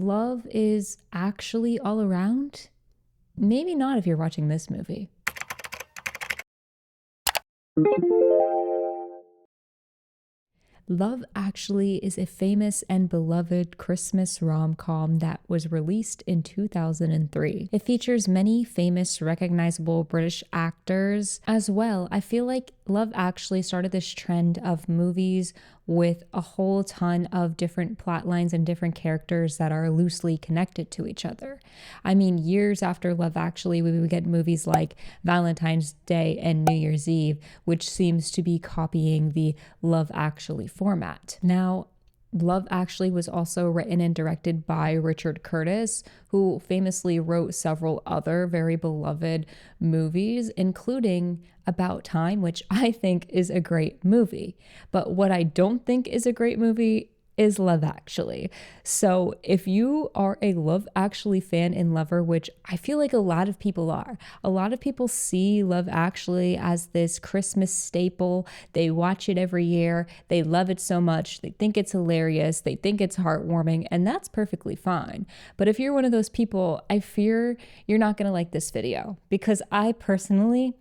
love is actually all around? Maybe not if you're watching this movie. Love Actually is a famous and beloved Christmas rom-com that was released in 2003. It features many famous, recognizable British actors as well. I feel like Love Actually started this trend of movies with a whole ton of different plot lines and different characters that are loosely connected to each other. I mean, years after Love Actually, we would get movies like Valentine's Day and New Year's Eve, which seems to be copying the Love Actually format. Now, Love Actually was also written and directed by Richard Curtis, who famously wrote several other very beloved movies, including About Time, which I think is a great movie. But what I don't think is a great movie is Love Actually. So if you are a Love Actually fan and lover, which I feel like a lot of people are, a lot of people see Love Actually as this Christmas staple. They watch it every year. They love it so much. They think it's hilarious. They think it's heartwarming, and that's perfectly fine. But if you're one of those people, I fear you're not going to like this video, because I personally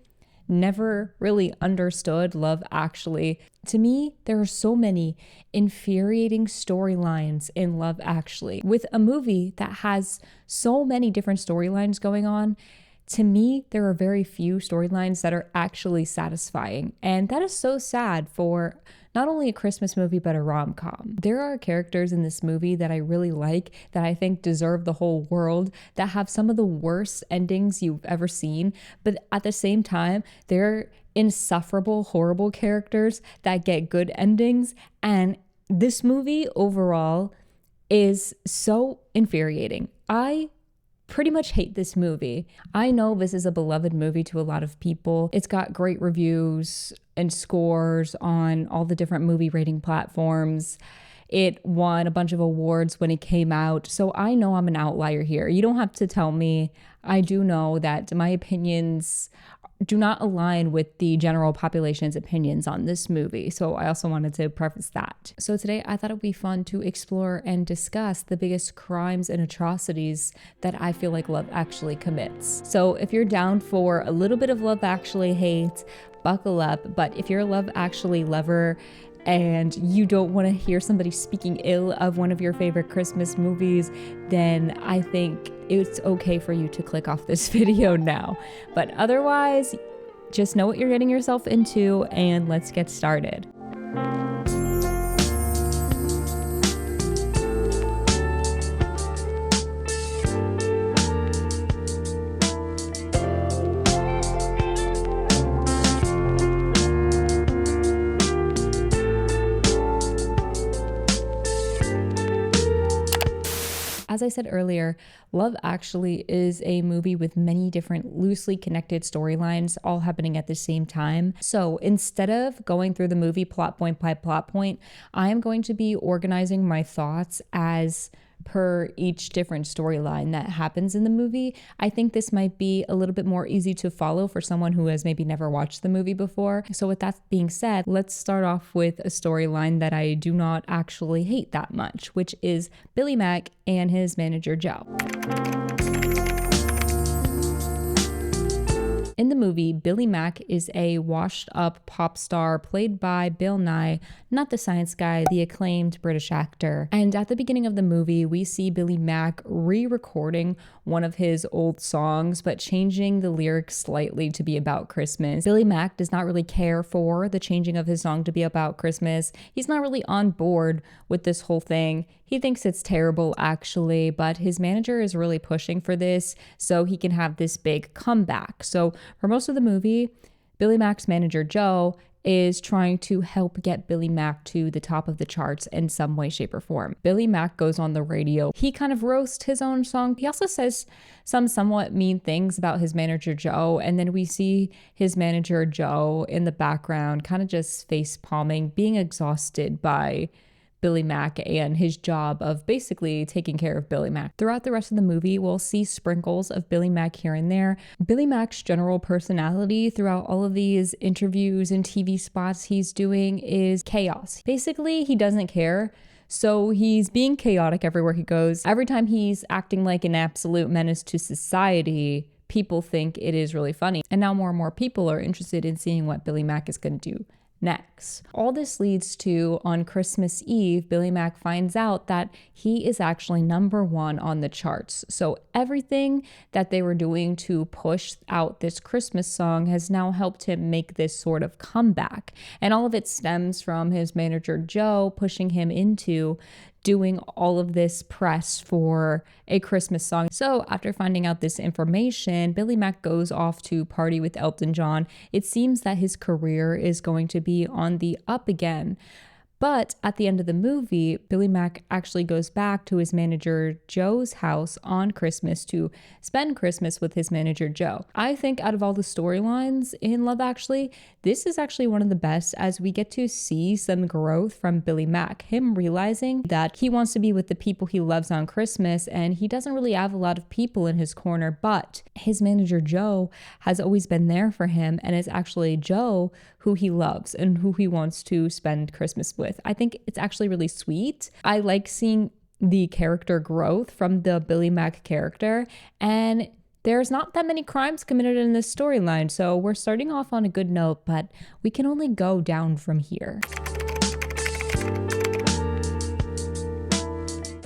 never really understood Love Actually. To me, there are so many infuriating storylines in Love Actually. With a movie that has so many different storylines going on, to me, there are very few storylines that are actually satisfying. And that is so sad for not only a Christmas movie, but a rom-com. There are characters in this movie that I really like, that I think deserve the whole world, that have some of the worst endings you've ever seen. But at the same time, they're insufferable, horrible characters that get good endings. And this movie overall is so infuriating. I pretty much hate this movie. I know this is a beloved movie to a lot of people. It's got great reviews and scores on all the different movie rating platforms. It won a bunch of awards when it came out. So I know I'm an outlier here. You don't have to tell me. I do know that my opinions do not align with the general population's opinions on this movie. So I also wanted to preface that. So today I thought it would be fun to explore and discuss the biggest crimes and atrocities that I feel like Love Actually commits. So if you're down for a little bit of Love Actually hate, buckle up. But if you're a Love Actually lover and you don't want to hear somebody speaking ill of one of your favorite Christmas movies, then I think it's okay for you to click off this video now. But otherwise, just know what you're getting yourself into, and let's get started. As I said earlier, Love Actually is a movie with many different loosely connected storylines all happening at the same time. So instead of going through the movie plot point by plot point, I am going to be organizing my thoughts as per each different storyline that happens in the movie. I think this might be a little bit more easy to follow for someone who has maybe never watched the movie before. So with that being said, let's start off with a storyline that I do not actually hate that much, which is Billy Mack and his manager Joe. In the movie, Billy Mack is a washed-up pop star played by Bill Nye, not the science guy, the acclaimed British actor. And at the beginning of the movie, we see Billy Mack re-recording one of his old songs, but changing the lyrics slightly to be about Christmas. Billy Mack does not really care for the changing of his song to be about Christmas. He's not really on board with this whole thing. He thinks it's terrible, actually, but his manager is really pushing for this so he can have this big comeback. So for most of the movie, Billy Mack's manager, Joe, is trying to help get Billy Mack to the top of the charts in some way, shape, or form. Billy Mack goes on the radio. He kind of roasts his own song. He also says some somewhat mean things about his manager, Joe. And then we see his manager, Joe, in the background, kind of just face palming, being exhausted by Billy Mack and his job of basically taking care of Billy Mack. Throughout the rest of the movie, we'll see sprinkles of Billy Mack here and there. Billy Mack's general personality throughout all of these interviews and TV spots he's doing is chaos. Basically, he doesn't care. So he's being chaotic everywhere he goes. Every time he's acting like an absolute menace to society, people think it is really funny. And now more and more people are interested in seeing what Billy Mack is going to do next. All this leads to, on Christmas Eve, Billy Mack finds out that he is actually #1 on the charts. So everything that they were doing to push out this Christmas song has now helped him make this sort of comeback. And all of it stems from his manager Joe pushing him into doing all of this press for a Christmas song. So after finding out this information, Billy Mack goes off to party with Elton John. It seems that his career is going to be on the up again. But at the end of the movie, Billy Mack actually goes back to his manager Joe's house on Christmas to spend Christmas with his manager Joe. I think out of all the storylines in Love Actually, this is actually one of the best, as we get to see some growth from Billy Mack. Him realizing that he wants to be with the people he loves on Christmas, and he doesn't really have a lot of people in his corner, but his manager Joe has always been there for him, and it's actually Joe who he loves and who he wants to spend Christmas with. I think it's actually really sweet. I like seeing the character growth from the Billy Mack character, and there's not that many crimes committed in this storyline, so we're starting off on a good note, but we can only go down from here.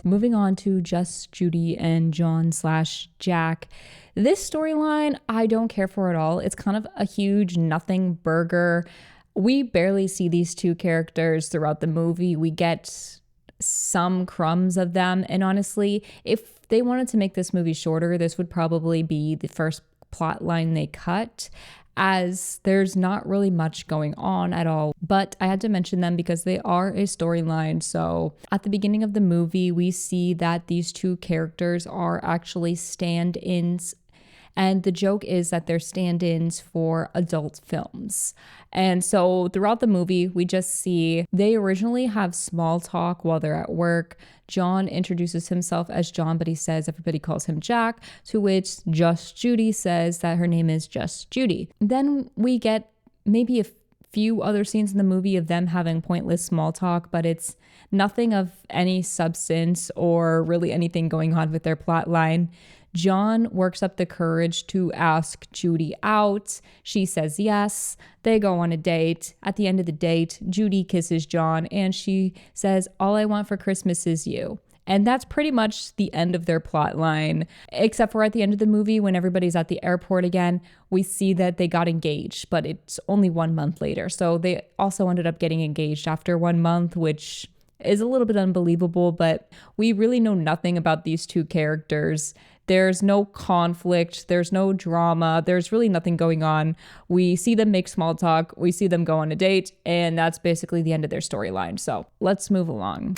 Moving on to just Judy and John/Jack. This storyline, I don't care for at all. It's kind of a huge nothing burger. We barely see these two characters throughout the movie. We get some crumbs of them. And honestly, if they wanted to make this movie shorter, this would probably be the first plot line they cut, as there's not really much going on at all. But I had to mention them because they are a storyline. So at the beginning of the movie, we see that these two characters are actually stand-ins. And the joke is that they're stand-ins for adult films. And so throughout the movie, we just see they originally have small talk while they're at work. John introduces himself as John, but he says everybody calls him Jack, to which Just Judy says that her name is Just Judy. Then we get maybe a few other scenes in the movie of them having pointless small talk, but it's nothing of any substance or really anything going on with their plot line. John works up the courage to ask Judy out. She says yes. They go on a date. At the end of the date, Judy kisses John and she says, "All I want for Christmas is you." And that's pretty much the end of their plot line, except for at the end of the movie when everybody's at the airport again, we see that they got engaged, but it's only 1 month later. So they also ended up getting engaged after 1 month, which is a little bit unbelievable, but we really know nothing about these two characters. There's no conflict, there's no drama, there's really nothing going on. We see them make small talk, we see them go on a date, and that's basically the end of their storyline. So let's move along.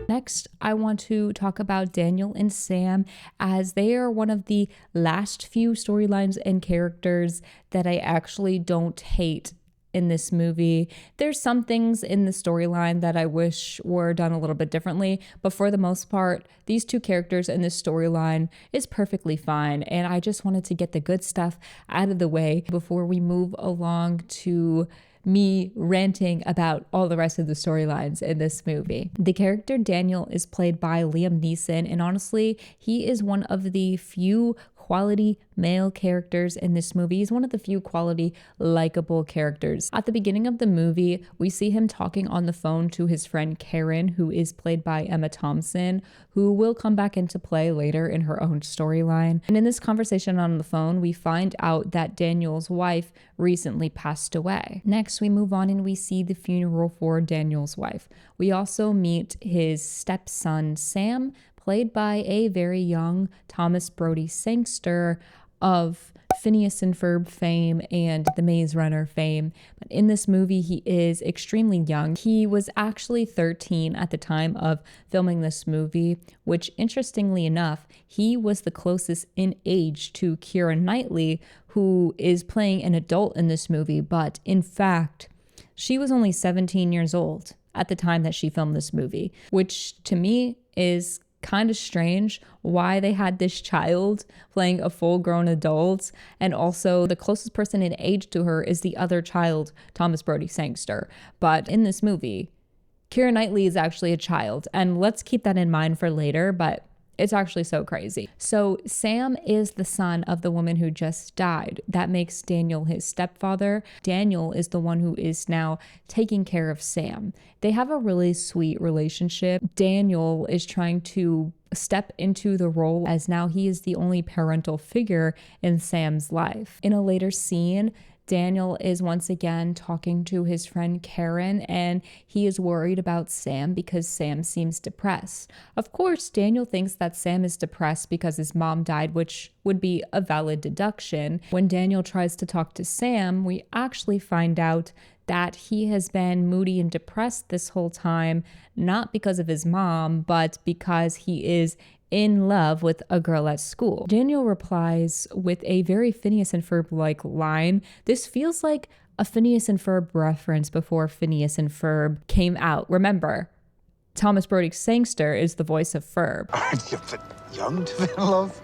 Next, I want to talk about Daniel and Sam, as they are one of the last few storylines and characters that I actually don't hate in this movie. There's some things in the storyline that I wish were done a little bit differently, but for the most part, these two characters in this storyline is perfectly fine, and I just wanted to get the good stuff out of the way before we move along to me ranting about all the rest of the storylines in this movie. The character Daniel is played by Liam Neeson, and honestly, he is one of the few quality male characters in this movie. He's one of the few quality likable characters. At the beginning of the movie, we see him talking on the phone to his friend Karen, who is played by Emma Thompson, who will come back into play later in her own storyline. And in this conversation on the phone, we find out that Daniel's wife recently passed away. Next, we move on and we see the funeral for Daniel's wife. We also meet his stepson, Sam, played by a very young Thomas Brody Sangster of Phineas and Ferb fame and The Maze Runner fame. But in this movie, he is extremely young. He was actually 13 at the time of filming this movie, which interestingly enough, he was the closest in age to Keira Knightley, who is playing an adult in this movie. But in fact, she was only 17 years old at the time that she filmed this movie, which to me is kind of strange why they had this child playing a full-grown adult, and also the closest person in age to her is the other child, Thomas Brodie Sangster. But in this movie, Keira Knightley is actually a child, and let's keep that in mind for later, but it's actually so crazy. So Sam is the son of the woman who just died. That makes Daniel his stepfather. Daniel is the one who is now taking care of Sam. They have a really sweet relationship. Daniel is trying to step into the role as now he is the only parental figure in Sam's life. In a later scene, Daniel is once again talking to his friend Karen, and he is worried about Sam because Sam seems depressed. Of course, Daniel thinks that Sam is depressed because his mom died, which would be a valid deduction. When Daniel tries to talk to Sam, we actually find out that he has been moody and depressed this whole time, not because of his mom, but because he is in love with a girl at school. Daniel replies with a very Phineas and Ferb-like line. This feels like a Phineas and Ferb reference before Phineas and Ferb came out. Remember, Thomas Brodie Sangster is the voice of Ferb. Aren't you a bit young to be in love?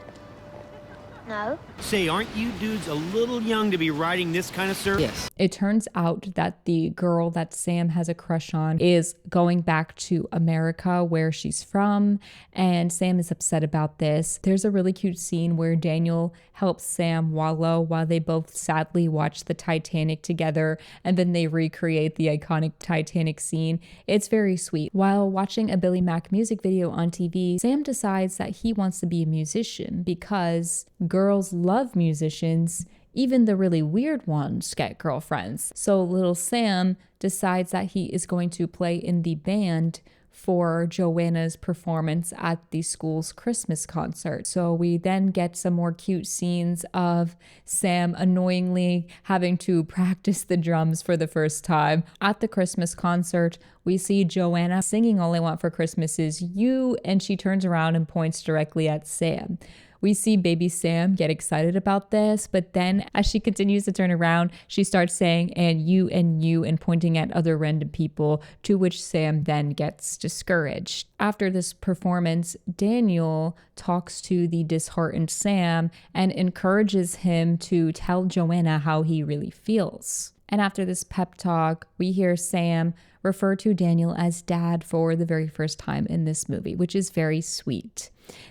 No. Say, aren't you dudes a little young to be riding this kind of surf? Yes. It turns out that the girl that Sam has a crush on is going back to America, where she's from, and Sam is upset about this. There's a really cute scene where Daniel helps Sam wallow while they both sadly watch the Titanic together, and then they recreate the iconic Titanic scene. It's very sweet. While watching a Billy Mack music video on TV, Sam decides that he wants to be a musician because girls love musicians. Even the really weird ones get girlfriends. So little Sam decides that he is going to play in the band for Joanna's performance at the school's Christmas concert. So we then get some more cute scenes of Sam annoyingly having to practice the drums for the first time. At the Christmas concert, we see Joanna singing All I Want for Christmas Is You, and she turns around and points directly at Sam. We see baby Sam get excited about this, but then as she continues to turn around, she starts saying, and you, and pointing at other random people, to which Sam then gets discouraged. After this performance, Daniel talks to the disheartened Sam and encourages him to tell Joanna how he really feels. And after this pep talk, we hear Sam refer to Daniel as dad for the very first time in this movie, which is very sweet.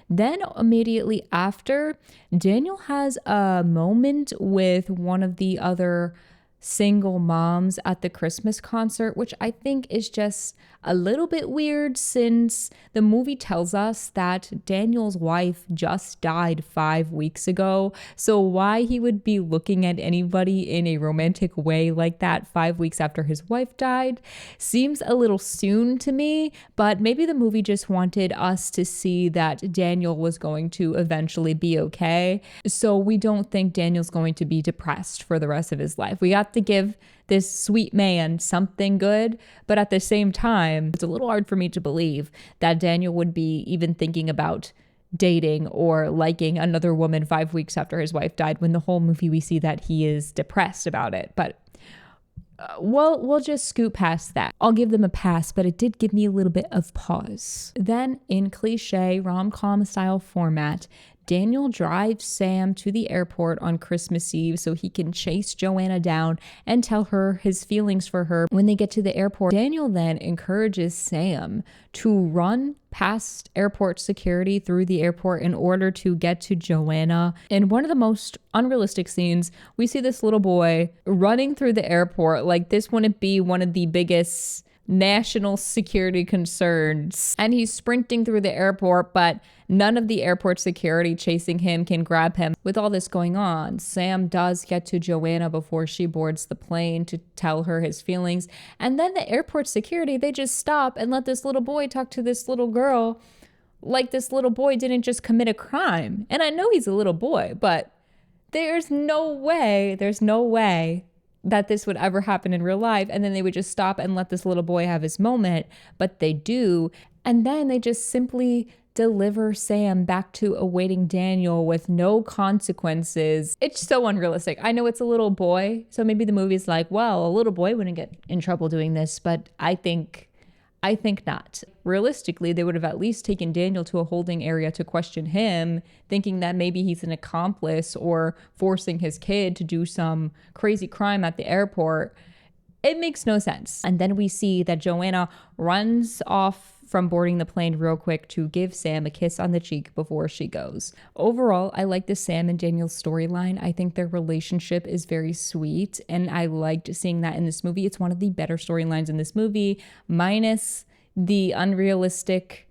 Then immediately after, Daniel has a moment with one of the other single moms at the Christmas concert, which I think is just a little bit weird since the movie tells us that Daniel's wife just died 5 weeks ago. So why he would be looking at anybody in a romantic way like that 5 weeks after his wife died seems a little soon to me, but maybe the movie just wanted us to see that Daniel was going to eventually be okay. So we don't think Daniel's going to be depressed for the rest of his life. We got to give this sweet man something good, but at the same time, it's a little hard for me to believe that Daniel would be even thinking about dating or liking another woman 5 weeks after his wife died, when the whole movie we see that he is depressed about it. But we'll just scoot past that. I'll give them a pass, but it did give me a little bit of pause. Then, in cliche rom-com style format, Daniel drives Sam to the airport on Christmas Eve so he can chase Joanna down and tell her his feelings for her. When they get to the airport, Daniel then encourages Sam to run past airport security through the airport in order to get to Joanna. In one of the most unrealistic scenes, we see this little boy running through the airport like this wouldn't be one of the biggest national security concerns. And he's sprinting through the airport, but none of the airport security chasing him can grab him. With all this going on, Sam does get to Joanna before she boards the plane to tell her his feelings. And then the airport security, they just stop and let this little boy talk to this little girl like this little boy didn't just commit a crime. And I know he's a little boy, but there's no way that this would ever happen in real life. And then they would just stop and let this little boy have his moment, but they do. And then they just simply deliver Sam back to awaiting Daniel with no consequences. It's so unrealistic. I know it's a little boy, so maybe the movie's like, well, a little boy wouldn't get in trouble doing this, but I think I think not. Realistically, they would have at least taken Daniel to a holding area to question him, thinking that maybe he's an accomplice or forcing his kid to do some crazy crime at the airport. It makes no sense. And then we see that Joanna runs off from boarding the plane real quick to give Sam a kiss on the cheek before she goes. Overall, I like the Sam and Daniel storyline. I think their relationship is very sweet, and I liked seeing that in this movie. It's one of the better storylines in this movie, minus the unrealistic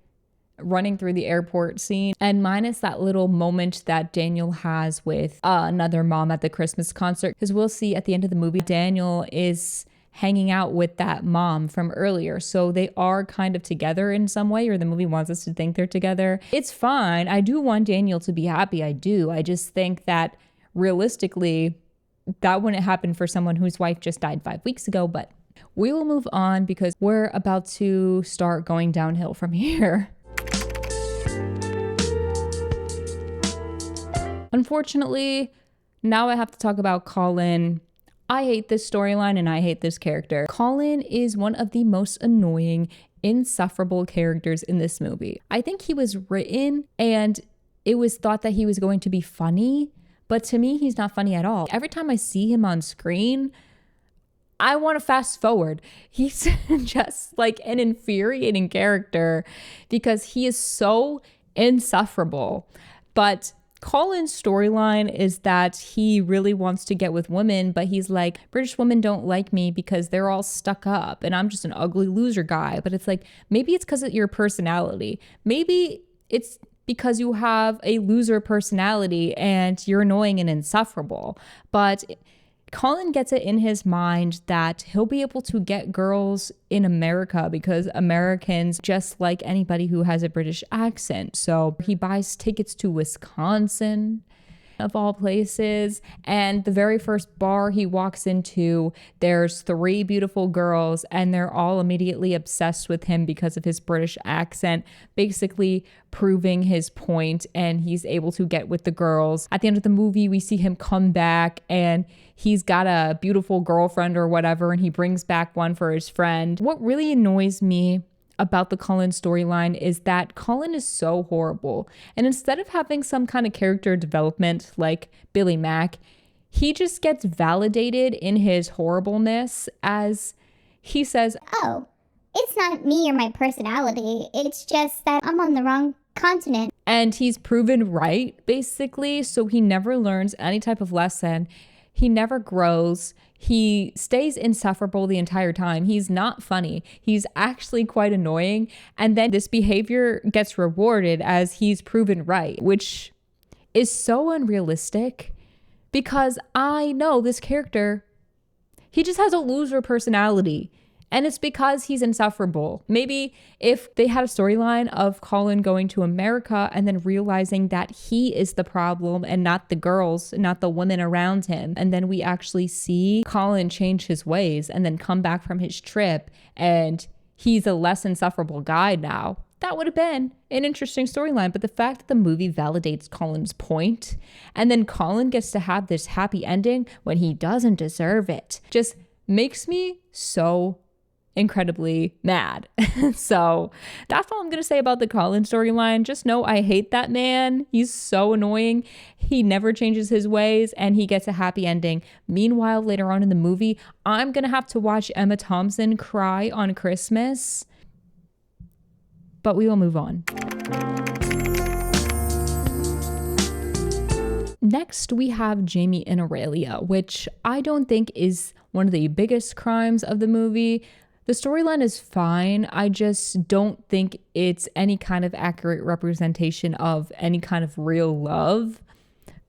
running through the airport scene and minus that little moment that Daniel has with another mom at the Christmas concert. Because we'll see at the end of the movie, Daniel is hanging out with that mom from earlier. So they are kind of together in some way, or the movie wants us to think they're together. It's fine. I do want Daniel to be happy. I do. I just think that realistically, that wouldn't happen for someone whose wife just died 5 weeks ago. But we will move on because we're about to start going downhill from here. Unfortunately, now I have to talk about Colin. I hate this storyline and I hate this character. Colin is one of the most annoying, insufferable characters in this movie. I think he was written and it was thought that he was going to be funny, but to me, he's not funny at all. Every time I see him on screen, I want to fast forward. He's just like an infuriating character because he is so insufferable. But Colin's storyline is that he really wants to get with women, but he's like, British women don't like me because they're all stuck up and I'm just an ugly loser guy. But it's like, maybe it's because of your personality. Maybe it's because you have a loser personality and you're annoying and insufferable. But Colin gets it in his mind that he'll be able to get girls in America because Americans just like anybody who has a British accent. So he buys tickets to Wisconsin, of all places. And the very first bar he walks into, there's 3 beautiful girls and they're all immediately obsessed with him because of his British accent, basically proving his point, and he's able to get with the girls. At the end of the movie, we see him come back and he's got a beautiful girlfriend or whatever, and he brings back one for his friend. What really annoys me about the Colin storyline is that Colin is so horrible. And instead of having some kind of character development like Billy Mack, he just gets validated in his horribleness as he says, Oh, it's not me or my personality. It's just that I'm on the wrong continent. And he's proven right, basically. So he never learns any type of lesson. He never grows. He stays insufferable the entire time. He's not funny. He's actually quite annoying. And then this behavior gets rewarded as he's proven right, which is so unrealistic because I know this character, he just has a loser personality. And it's because he's insufferable. Maybe if they had a storyline of Colin going to America and then realizing that he is the problem and not the girls, not the women around him. And then we actually see Colin change his ways and then come back from his trip and he's a less insufferable guy now. That would have been an interesting storyline. But the fact that the movie validates Colin's point and then Colin gets to have this happy ending when he doesn't deserve it just makes me so incredibly mad. So that's all I'm gonna say about the Colin storyline. Just know I hate that man. He's so annoying. He never changes his ways and he gets a happy ending. Meanwhile, later on in the movie, I'm gonna have to watch Emma Thompson cry on Christmas. But we will move on. Next, we have Jamie and Aurelia, which I don't think is one of the biggest crimes of the movie. The storyline is fine. I just don't think it's any kind of accurate representation of any kind of real love,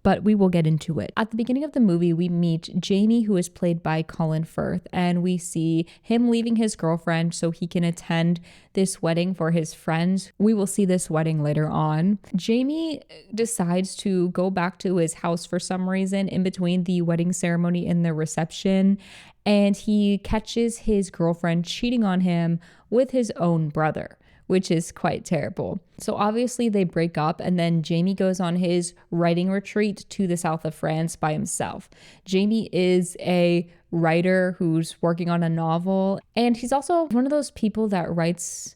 but we will get into it. At the beginning of the movie, we meet Jamie, who is played by Colin Firth, and we see him leaving his girlfriend so he can attend this wedding for his friends. We will see this wedding later on. Jamie decides to go back to his house for some reason in between the wedding ceremony and the reception, and he catches his girlfriend cheating on him with his own brother, which is quite terrible. So obviously they break up, and then Jamie goes on his writing retreat to the south of France by himself. Jamie is a writer who's working on a novel, and he's also one of those people that writes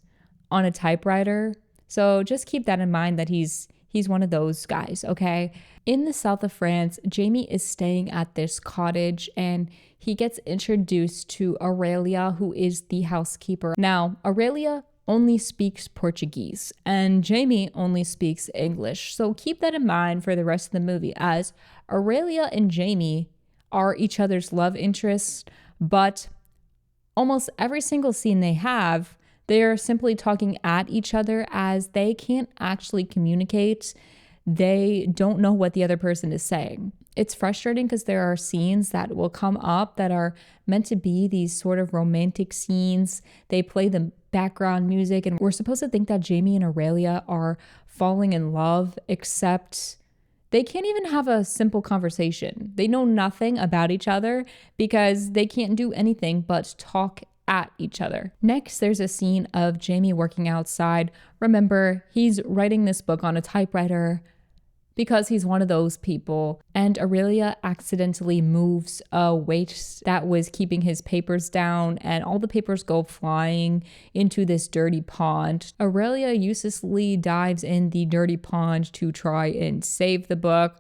on a typewriter. So just keep that in mind, that he's one of those guys, okay? In the south of France, Jamie is staying at this cottage, and he gets introduced to Aurelia, who is the housekeeper. Now, Aurelia only speaks Portuguese, and Jamie only speaks English. So keep that in mind for the rest of the movie, as Aurelia and Jamie are each other's love interests, but almost every single scene they have, they're simply talking at each other, as they can't actually communicate. They don't know what the other person is saying. It's frustrating because there are scenes that will come up that are meant to be these sort of romantic scenes. They play the background music, and we're supposed to think that Jamie and Aurelia are falling in love, except they can't even have a simple conversation. They know nothing about each other because they can't do anything but talk at each other. Next, there's a scene of Jamie working outside. Remember, he's writing this book on a typewriter because he's one of those people. And Aurelia accidentally moves a weight that was keeping his papers down, and all the papers go flying into this dirty pond. Aurelia uselessly dives in the dirty pond to try and save the book.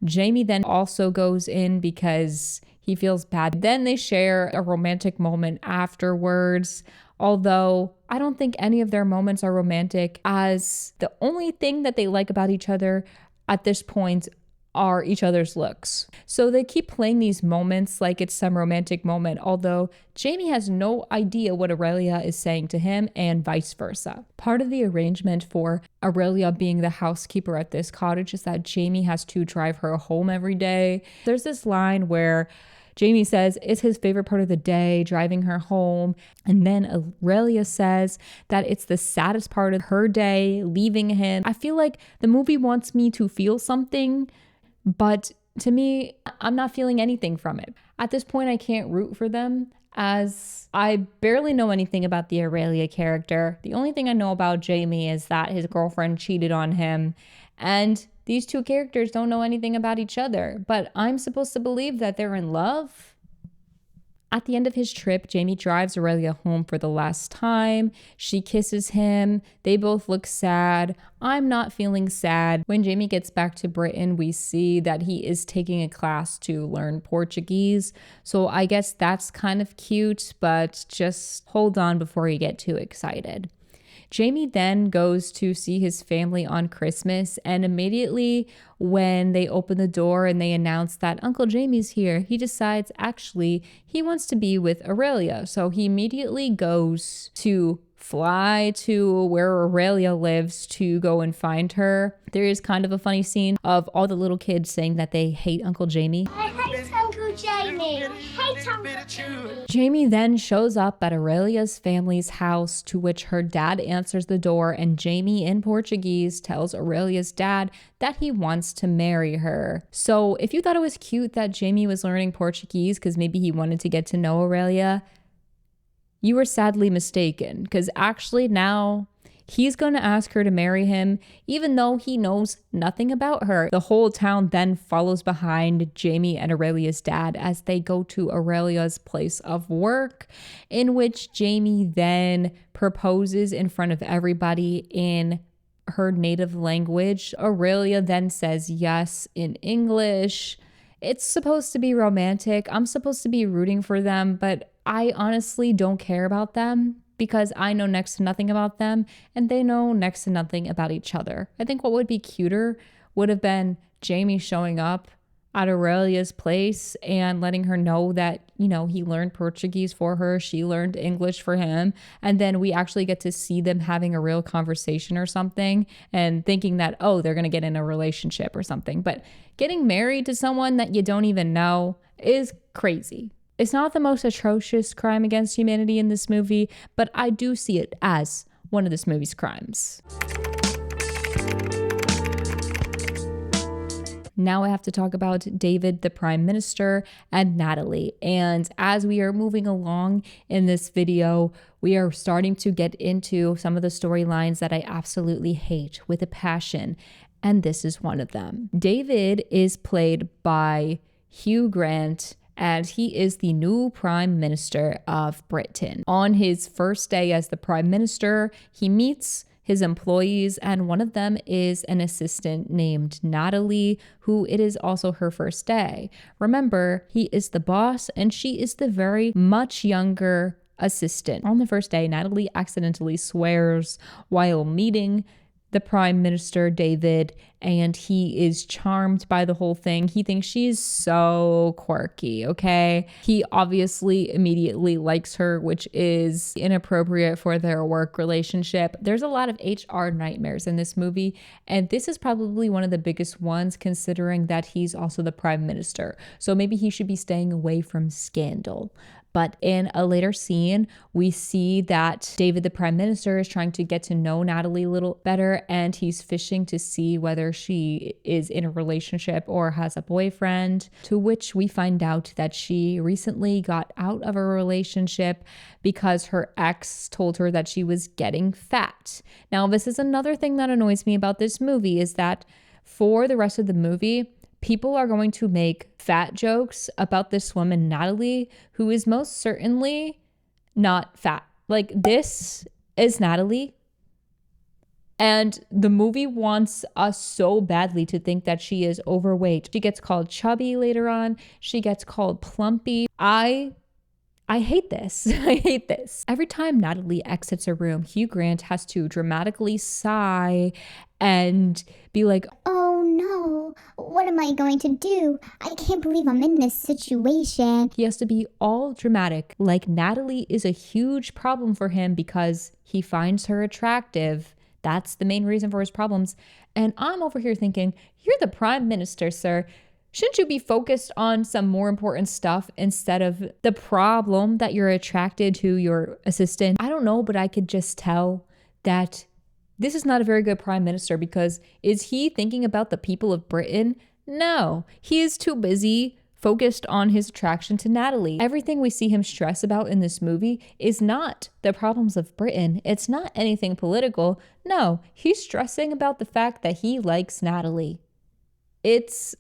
Jamie then also goes in because he feels bad. Then they share a romantic moment afterwards, although I don't think any of their moments are romantic, as the only thing that they like about each other at this point are each other's looks. So they keep playing these moments like it's some romantic moment, although Jamie has no idea what Aurelia is saying to him, and vice versa. Part of the arrangement for Aurelia being the housekeeper at this cottage is that Jamie has to drive her home every day. There's this line where Jamie says it's his favorite part of the day, driving her home. And then Aurelia says that it's the saddest part of her day, leaving him. I feel like the movie wants me to feel something, but to me, I'm not feeling anything from it. At this point, I can't root for them, as I barely know anything about the Aurelia character. The only thing I know about Jamie is that his girlfriend cheated on him, and these two characters don't know anything about each other, but I'm supposed to believe that they're in love. At the end of his trip, Jamie drives Aurelia home for the last time. She kisses him. They both look sad. I'm not feeling sad. When Jamie gets back to Britain, we see that he is taking a class to learn Portuguese. So I guess that's kind of cute, but just hold on before you get too excited. Jamie then goes to see his family on Christmas, and immediately when they open the door and they announce that Uncle Jamie's here, he decides actually he wants to be with Aurelia. So he immediately goes to fly to where Aurelia lives to go and find her. There is kind of a funny scene of all the little kids saying that they hate Uncle Jamie. I hate Uncle Jamie. I hate Uncle Jamie. Jamie then shows up at Aurelia's family's house, to which her dad answers the door, and Jamie in Portuguese tells Aurelia's dad that he wants to marry her. So if you thought it was cute that Jamie was learning Portuguese because maybe he wanted to get to know Aurelia, you were sadly mistaken, because actually now he's going to ask her to marry him, even though he knows nothing about her. The whole town then follows behind Jamie and Aurelia's dad as they go to Aurelia's place of work, in which Jamie then proposes in front of everybody in her native language. Aurelia then says yes in English. It's supposed to be romantic. I'm supposed to be rooting for them, but I honestly don't care about them because I know next to nothing about them and they know next to nothing about each other. I think what would be cuter would have been Jamie showing up at Aurelia's place and letting her know that, you know, he learned Portuguese for her, she learned English for him, and then we actually get to see them having a real conversation or something and thinking that, oh, they're going to get in a relationship or something. But getting married to someone that you don't even know is crazy. It's not the most atrocious crime against humanity in this movie, but I do see it as one of this movie's crimes. Now I have to talk about David, the Prime Minister, and Natalie. And as we are moving along in this video, we are starting to get into some of the storylines that I absolutely hate with a passion. And this is one of them. David is played by Hugh Grant, and he is the new Prime Minister of Britain. On his first day as the Prime Minister, he meets his employees, and one of them is an assistant named Natalie, who it is also her first day. Remember, he is the boss and she is the very much younger assistant. On the first day, Natalie accidentally swears while meeting the Prime Minister, David, and he is charmed by the whole thing. He thinks she's so quirky, okay? He obviously immediately likes her, which is inappropriate for their work relationship. There's a lot of HR nightmares in this movie, and this is probably one of the biggest ones considering that he's also the Prime Minister. So maybe he should be staying away from scandal. But in a later scene, we see that David, the Prime Minister, is trying to get to know Natalie a little better, and he's fishing to see whether she is in a relationship or has a boyfriend, to which we find out that she recently got out of a relationship because her ex told her that she was getting fat. Now, this is another thing that annoys me about this movie, is that for the rest of the movie, people are going to make fat jokes about this woman, Natalie, who is most certainly not fat. Like, this is Natalie. And the movie wants us so badly to think that she is overweight. She gets called chubby later on. She gets called plumpy. I hate this. I hate this. Every time Natalie exits a room, Hugh Grant has to dramatically sigh and be like, "Oh no, what am I going to do? I can't believe I'm in this situation." He has to be all dramatic, like Natalie is a huge problem for him because he finds her attractive. That's the main reason for his problems. And I'm over here thinking, you're the Prime Minister, sir. Shouldn't you be focused on some more important stuff instead of the problem that you're attracted to your assistant? I don't know, but I could just tell that this is not a very good Prime Minister, because is he thinking about the people of Britain? No, he is too busy focused on his attraction to Natalie. Everything we see him stress about in this movie is not the problems of Britain. It's not anything political. No, he's stressing about the fact that he likes Natalie. It's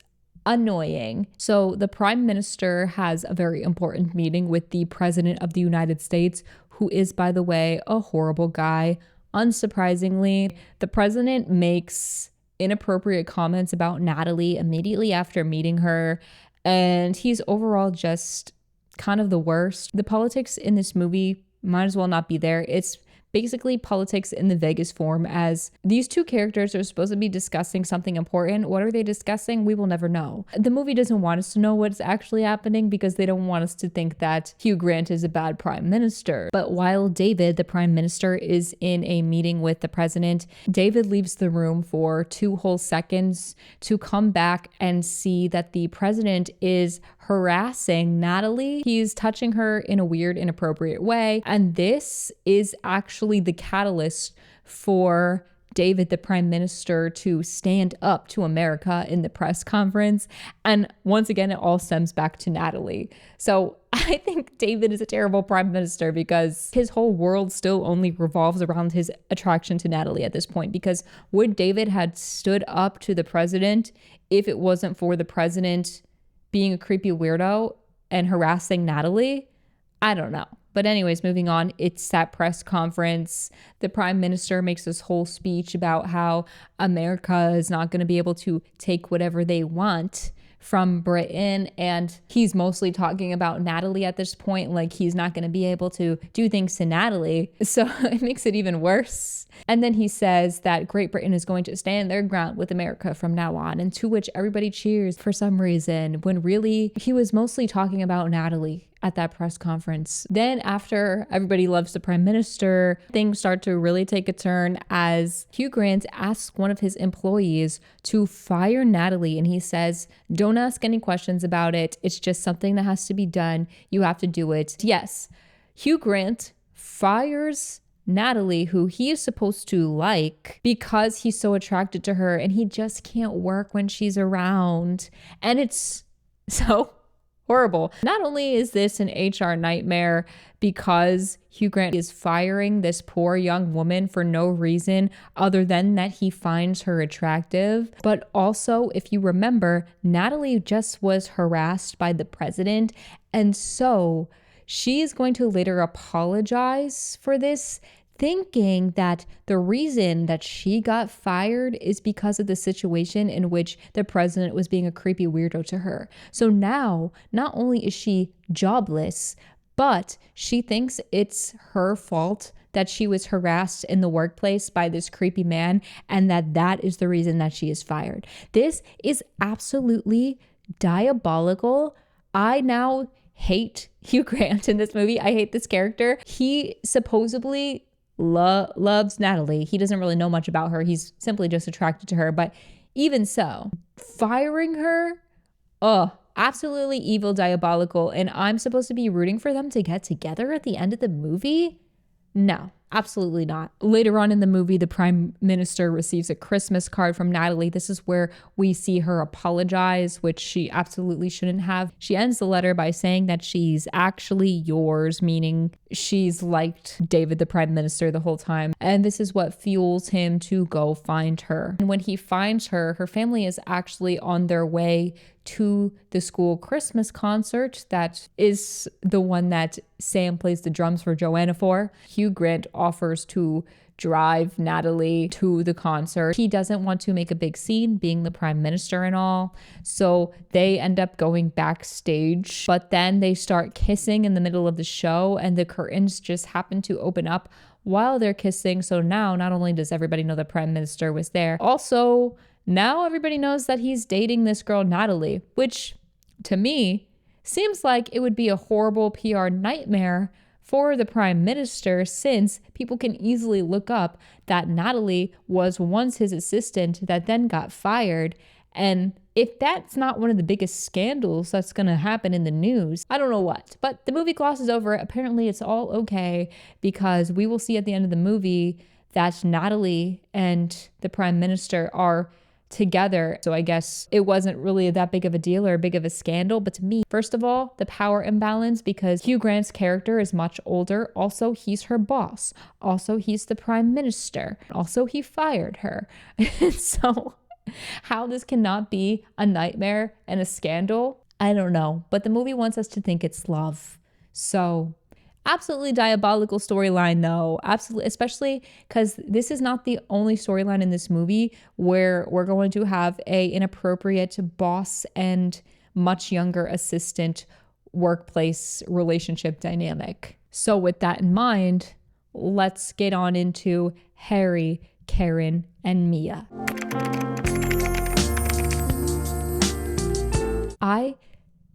annoying. So the Prime Minister has a very important meeting with the President of the United States, who is, by the way, a horrible guy. Unsurprisingly, the president makes inappropriate comments about Natalie immediately after meeting her, and he's overall just kind of the worst. The politics in this movie might as well not be there. It's basically politics in the vaguest form, as these two characters are supposed to be discussing something important. What are they discussing? We will never know. The movie doesn't want us to know what's actually happening because they don't want us to think that Hugh Grant is a bad Prime Minister. But while David, the Prime Minister, is in a meeting with the president, David leaves the room for 2 whole seconds to come back and see that the president is harassing Natalie. He's touching her in a weird, inappropriate way. And this is actually the catalyst for David, the Prime Minister, to stand up to America in the press conference. And once again, it all stems back to Natalie. So I think David is a terrible Prime Minister because his whole world still only revolves around his attraction to Natalie at this point. Because would David had stood up to the president if it wasn't for the president being a creepy weirdo and harassing Natalie? I don't know. But anyways, moving on, it's that press conference. The Prime Minister makes this whole speech about how America is not going to be able to take whatever they want from Britain, and he's mostly talking about Natalie at this point, like he's not going to be able to do things to Natalie. So it makes it even worse. And then he says that Great Britain is going to stand their ground with America from now on, and to which everybody cheers for some reason, when really he was mostly talking about Natalie at that press conference. Then after everybody loves the Prime Minister, things start to really take a turn as Hugh Grant asks one of his employees to fire Natalie, and he says, "Don't ask any questions about it. It's just something that has to be done. You have to do it." Yes, Hugh Grant fires Natalie, who he is supposed to like because he's so attracted to her, and he just can't work when she's around. And it's so horrible. Not only is this an HR nightmare because Hugh Grant is firing this poor young woman for no reason other than that he finds her attractive, but also, if you remember, Natalie just was harassed by the president, and so she is going to later apologize for this, thinking that the reason that she got fired is because of the situation in which the president was being a creepy weirdo to her. So now, not only is she jobless, but she thinks it's her fault that she was harassed in the workplace by this creepy man, and that is the reason that she is fired. This is absolutely diabolical. I now hate Hugh Grant in this movie. I hate this character. He supposedly loves Natalie. He doesn't really know much about her. He's simply just attracted to her. But even so, firing her, absolutely evil, diabolical. And I'm supposed to be rooting for them to get together at the end of the movie? No, absolutely not. Later on in the movie, the prime minister receives a Christmas card from Natalie. This is where we see her apologize, which she absolutely shouldn't have. She ends the letter by saying that she's actually yours, meaning she's liked David, the prime minister, the whole time. And this is what fuels him to go find her. And when he finds her, her family is actually on their way to the school Christmas concert. That is the one that Sam plays the drums for Joanna for. Hugh Grant offers to drive Natalie to the concert. He doesn't want to make a big scene, being the prime minister and all. So they end up going backstage, but then they start kissing in the middle of the show, and the curtains just happen to open up while they're kissing. So now not only does everybody know the prime minister was there, also now everybody knows that he's dating this girl, Natalie, which to me seems like it would be a horrible PR nightmare for the prime minister, since people can easily look up that Natalie was once his assistant that then got fired. And if that's not one of the biggest scandals that's going to happen in the news, I don't know what. But the movie glosses over it. Apparently it's all okay, because we will see at the end of the movie that Natalie and the prime minister are together. So I guess it wasn't really that big of a deal or big of a scandal. But to me, first of all, the power imbalance, because Hugh Grant's character is much older. Also, he's her boss. Also, he's the prime minister. Also, he fired her. So how this cannot be a nightmare and a scandal, I don't know. But the movie wants us to think it's love. So absolutely diabolical storyline though. Absolutely, especially because this is not the only storyline in this movie where we're going to have a inappropriate boss and much younger assistant workplace relationship dynamic. So with that in mind, let's get on into Harry, Karen, and Mia. I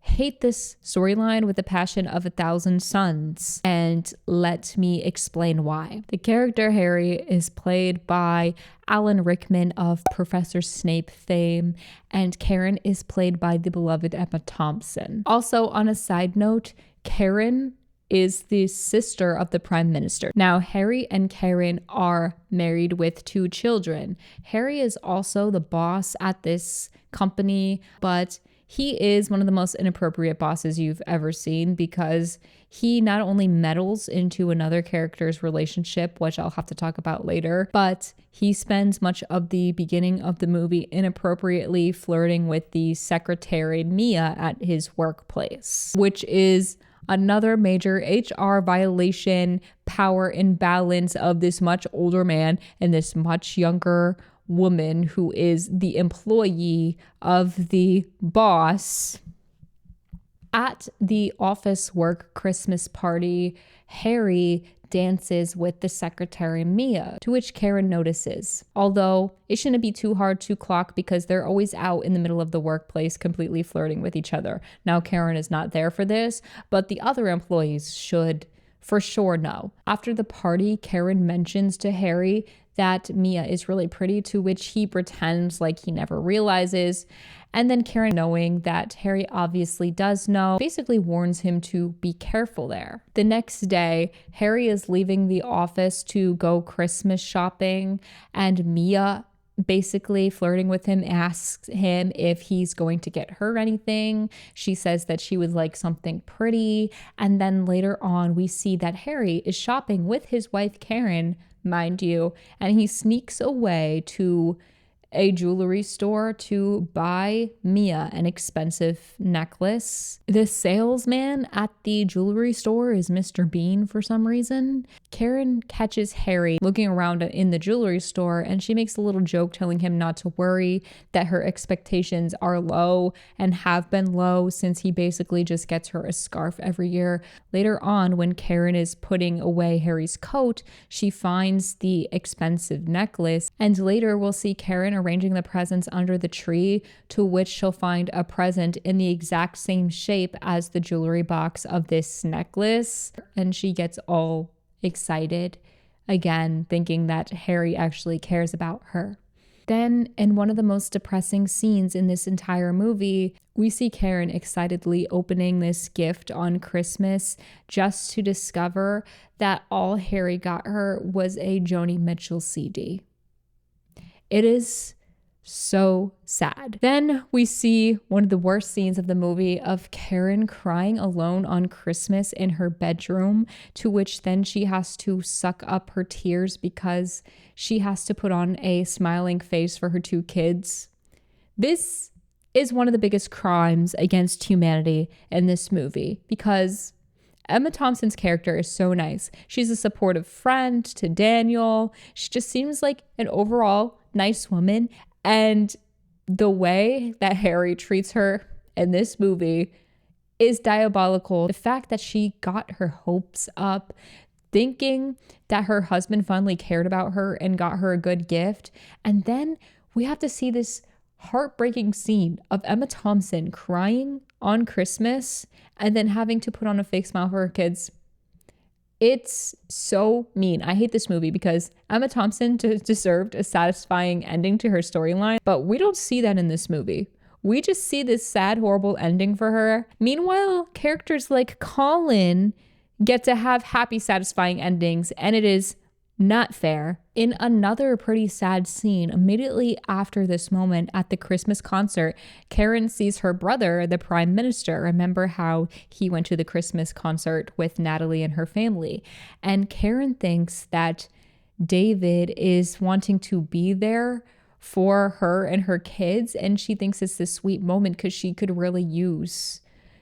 hate this storyline with the passion of 1,000 suns, and let me explain why. The character Harry is played by Alan Rickman of Professor Snape fame, and Karen is played by the beloved Emma Thompson. Also, on a side note, Karen is the sister of the prime minister. Now, Harry and Karen are married with 2 children. Harry is also the boss at this company, but he is one of the most inappropriate bosses you've ever seen, because he not only meddles into another character's relationship, which I'll have to talk about later, but he spends much of the beginning of the movie inappropriately flirting with the secretary Mia at his workplace, which is another major HR violation, power imbalance of this much older man and this much younger woman who is the employee of the boss. At the office work Christmas party, Harry dances with the secretary Mia, to which Karen notices. Although it shouldn't be too hard to clock, because they're always out in the middle of the workplace completely flirting with each other. Now Karen is not there for this, but the other employees should for sure know. After the party, Karen mentions to Harry that Mia is really pretty, to which he pretends like he never realizes. And then Karen, knowing that Harry obviously does know, basically warns him to be careful there. The next day, Harry is leaving the office to go Christmas shopping, and Mia, basically flirting with him, asks him if he's going to get her anything. She says that she would like something pretty. And then later on, we see that Harry is shopping with his wife, Karen, mind you, and he sneaks away to a jewelry store to buy Mia an expensive necklace. The salesman at the jewelry store is Mr. Bean for some reason. Karen catches Harry looking around in the jewelry store, and she makes a little joke telling him not to worry, that her expectations are low and have been low since he basically just gets her a scarf every year. Later on, when Karen is putting away Harry's coat, she finds the expensive necklace, and later we'll see Karen arranging the presents under the tree, to which she'll find a present in the exact same shape as the jewelry box of this necklace, and she gets all excited again, thinking that Harry actually cares about her. Then, in one of the most depressing scenes in this entire movie, we see Karen excitedly opening this gift on Christmas, just to discover that all Harry got her was a Joni Mitchell CD. It is so sad. Then we see one of the worst scenes of the movie of Karen crying alone on Christmas in her bedroom, to which then she has to suck up her tears because she has to put on a smiling face for her 2 kids. This is one of the biggest crimes against humanity in this movie, because Emma Thompson's character is so nice. She's a supportive friend to Daniel. She just seems like an overall nice woman. And the way that Harry treats her in this movie is diabolical. The fact that she got her hopes up, thinking that her husband finally cared about her and got her a good gift. And then we have to see this heartbreaking scene of Emma Thompson crying on Christmas and then having to put on a fake smile for her kids. It's so mean. I hate this movie because Emma Thompson deserved a satisfying ending to her storyline, but we don't see that in this movie. We just see this sad, horrible ending for her. Meanwhile, characters like Colin get to have happy, satisfying endings, and it is not fair. In another pretty sad scene, immediately after this moment at the Christmas concert, Karen sees her brother, the Prime Minister. Remember how he went to the Christmas concert with Natalie and her family. And Karen thinks that David is wanting to be there for her and her kids. And she thinks it's this sweet moment because she could really use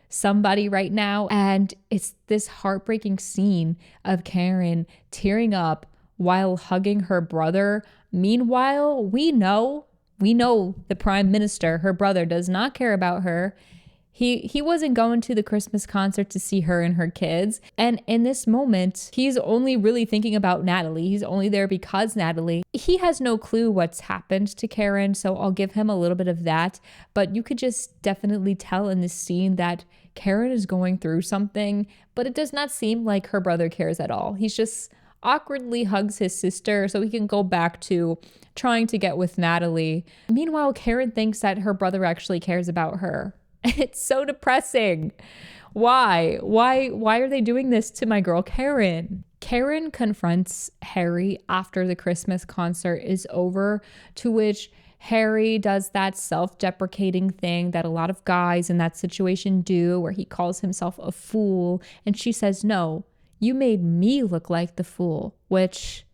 somebody right now. And it's this heartbreaking scene of Karen tearing up while hugging her brother. Meanwhile, we know the Prime Minister, her brother, does not care about her. He wasn't going to the Christmas concert to see her and her kids. And in this moment, he's only really thinking about Natalie. He's only there because Natalie. He has no clue what's happened to Karen, so I'll give him a little bit of that. But you could just definitely tell in this scene that Karen is going through something, but it does not seem like her brother cares at all. He's just awkwardly hugs his sister so he can go back to trying to get with Natalie. Meanwhile, Karen thinks that her brother actually cares about her. It's so depressing. Why are they doing this to my girl Karen? Karen confronts Harry after the Christmas concert is over, to which Harry does that self-deprecating thing that a lot of guys in that situation do, where he calls himself a fool, and she says, "No, you made me look like the fool," which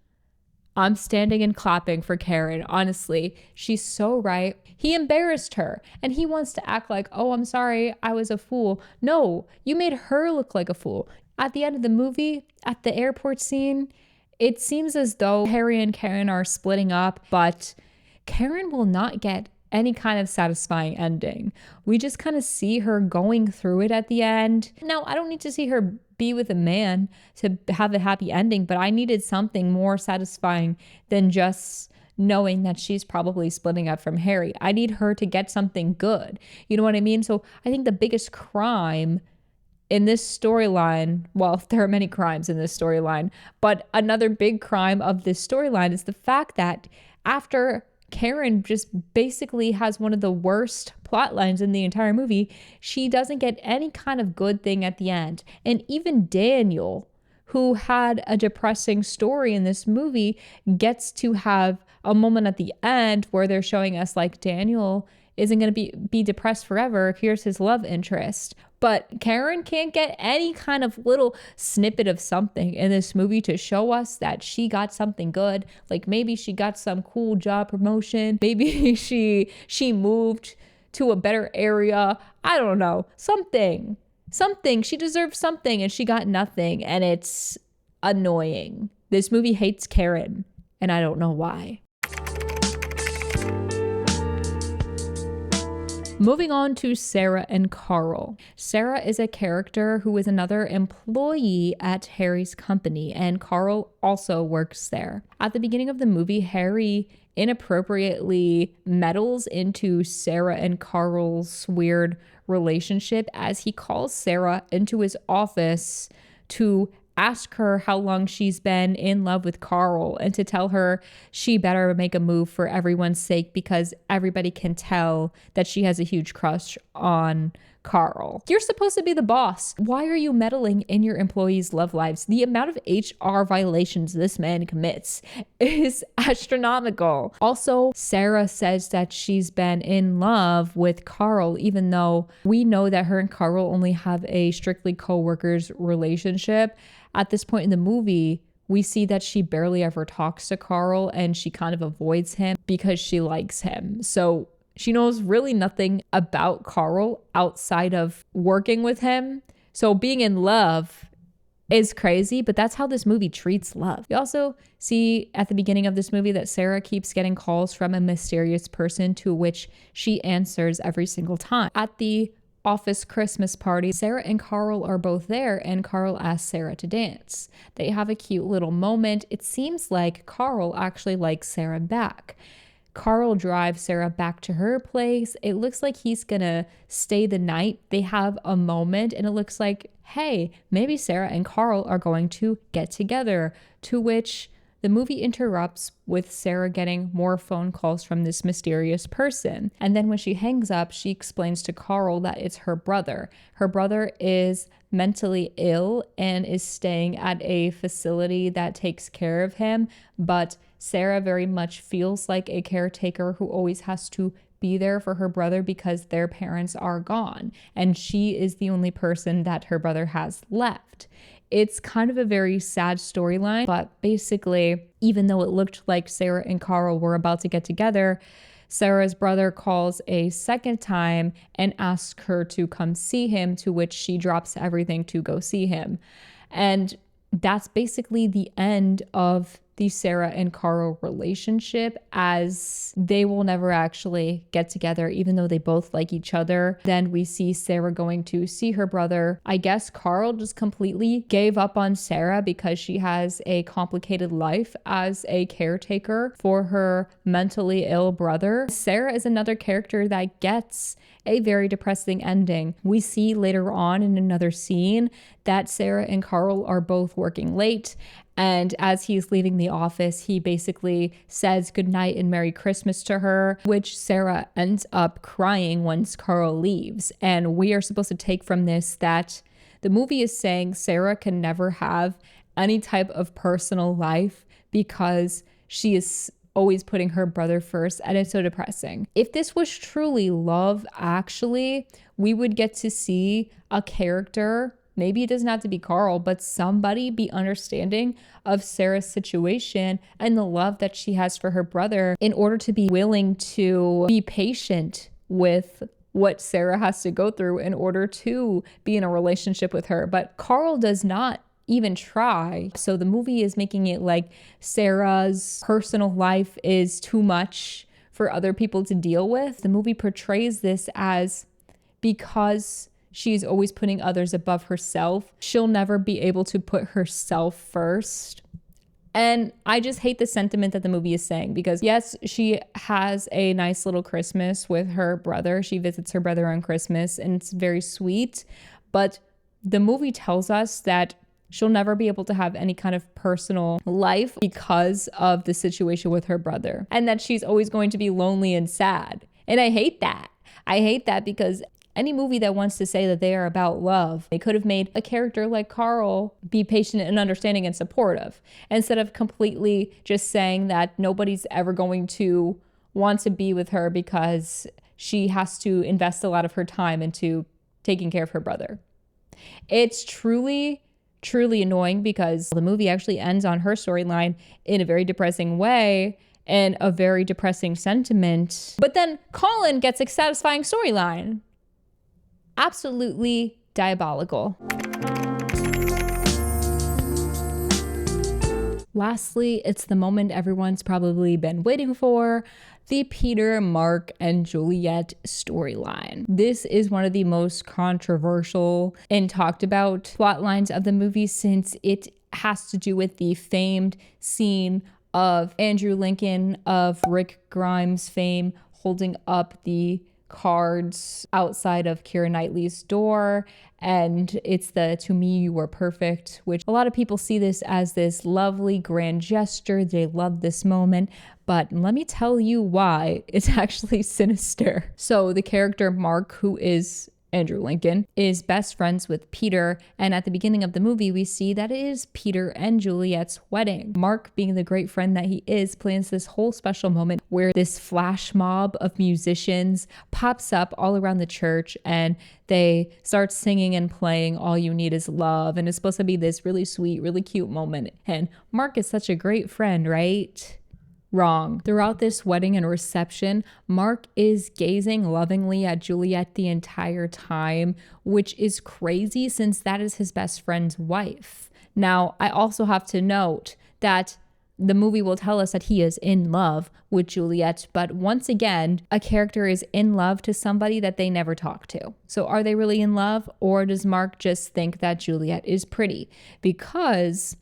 I'm standing and clapping for Karen. Honestly, she's so right. He embarrassed her and he wants to act like, "Oh, I'm sorry, I was a fool." No, you made her look like a fool. At the end of the movie, at the airport scene, it seems as though Harry and Karen are splitting up, but Karen will not get any kind of satisfying ending. We just kind of see her going through it at the end. Now, I don't need to see her be with a man to have a happy ending, but I needed something more satisfying than just knowing that she's probably splitting up from Harry. I need her to get something good. You know what I mean? So I think the biggest crime in this storyline, well, there are many crimes in this storyline, but another big crime of this storyline is the fact that after Karen just basically has one of the worst plot lines in the entire movie, she doesn't get any kind of good thing at the end. And even Daniel, who had a depressing story in this movie, gets to have a moment at the end where they're showing us like Daniel isn't going to be depressed forever. Here's his love interest. But Karen can't get any kind of little snippet of something in this movie to show us that she got something good. Like maybe she got some cool job promotion. Maybe she moved to a better area. I don't know. Something. She deserves something and she got nothing. And it's annoying. This movie hates Karen and I don't know why. Moving on to Sarah and Karl. Sarah is a character who is another employee at Harry's company, and Karl also works there. At the beginning of the movie, Harry inappropriately meddles into Sarah and Karl's weird relationship as he calls Sarah into his office to ask her how long she's been in love with Karl and to tell her she better make a move for everyone's sake because everybody can tell that she has a huge crush on Karl. You're supposed to be the boss. Why are you meddling in your employees' love lives? The amount of HR violations this man commits is astronomical. Also, Sarah says that she's been in love with Karl, even though we know that her and Karl only have a strictly co-workers relationship. At this point in the movie, we see that she barely ever talks to Karl and she kind of avoids him because she likes him. So she knows really nothing about Karl outside of working with him. So being in love is crazy, but that's how this movie treats love. We also see at the beginning of this movie that Sarah keeps getting calls from a mysterious person to which she answers every single time. At the office Christmas party, Sarah and Karl are both there and Karl asks Sarah to dance. They have a cute little moment. It seems like Karl actually likes Sarah back. Karl drives Sarah back to her place. It looks like he's gonna stay the night. They have a moment and it looks like, hey, maybe Sarah and Karl are going to get together, to which the movie interrupts with Sarah getting more phone calls from this mysterious person. And then when she hangs up, she explains to Karl that it's her brother. Her brother is mentally ill and is staying at a facility that takes care of him, but Sarah very much feels like a caretaker who always has to be there for her brother because their parents are gone, and she is the only person that her brother has left. It's kind of a very sad storyline, but basically, even though it looked like Sarah and Karl were about to get together, Sarah's brother calls a second time and asks her to come see him, to which she drops everything to go see him. And that's basically the end of the Sarah and Karl relationship, as they will never actually get together, even though they both like each other. Then we see Sarah going to see her brother. I guess Karl just completely gave up on Sarah because she has a complicated life as a caretaker for her mentally ill brother. Sarah is another character that gets a very depressing ending. We see later on in another scene that Sarah and Karl are both working late, and as he's leaving the office, he basically says goodnight and Merry Christmas to her, which Sarah ends up crying once Karl leaves. And we are supposed to take from this that the movie is saying Sarah can never have any type of personal life because she is always putting her brother first, and it's so depressing. If this was truly love, actually, we would get to see a character, maybe it doesn't have to be Karl, but somebody be understanding of Sarah's situation and the love that she has for her brother in order to be willing to be patient with what Sarah has to go through in order to be in a relationship with her. But Karl does not even try. So the movie is making it like Sarah's personal life is too much for other people to deal with. The movie portrays this as because she's always putting others above herself, she'll never be able to put herself first. And I just hate the sentiment that the movie is saying, because yes, she has a nice little Christmas with her brother. She visits her brother on Christmas and it's very sweet, but the movie tells us that she'll never be able to have any kind of personal life because of the situation with her brother, and that she's always going to be lonely and sad. And I hate that. I hate that because any movie that wants to say that they are about love, they could have made a character like Karl be patient and understanding and supportive, instead of completely just saying that nobody's ever going to want to be with her because she has to invest a lot of her time into taking care of her brother. It's truly annoying because the movie actually ends on her storyline in a very depressing way and a very depressing sentiment. But then Colin gets a satisfying storyline. Absolutely diabolical. Lastly, it's the moment everyone's probably been waiting for, the Peter, Mark, and Juliet storyline. This is one of the most controversial and talked about plot lines of the movie, since it has to do with the famed scene of Andrew Lincoln of Rick Grimes fame holding up the cards outside of Keira Knightley's door, and it's the "to me you were perfect," which a lot of people see this as this lovely grand gesture. They love this moment, but let me tell you why it's actually sinister. So the character Mark, who is Andrew Lincoln, is best friends with Peter, and at the beginning of the movie we see that it is Peter and Juliet's wedding. Mark, being the great friend that he is, plans this whole special moment where this flash mob of musicians pops up all around the church, and they start singing and playing "All You Need Is Love," and it's supposed to be this really sweet, really cute moment. And Mark is such a great friend, right? Wrong. Throughout this wedding and reception, Mark is gazing lovingly at Juliet the entire time, which is crazy since that is his best friend's wife. Now, I also have to note that the movie will tell us that he is in love with Juliet, but once again, a character is in love to somebody that they never talk to. So are they really in love, or does Mark just think that Juliet is pretty? Because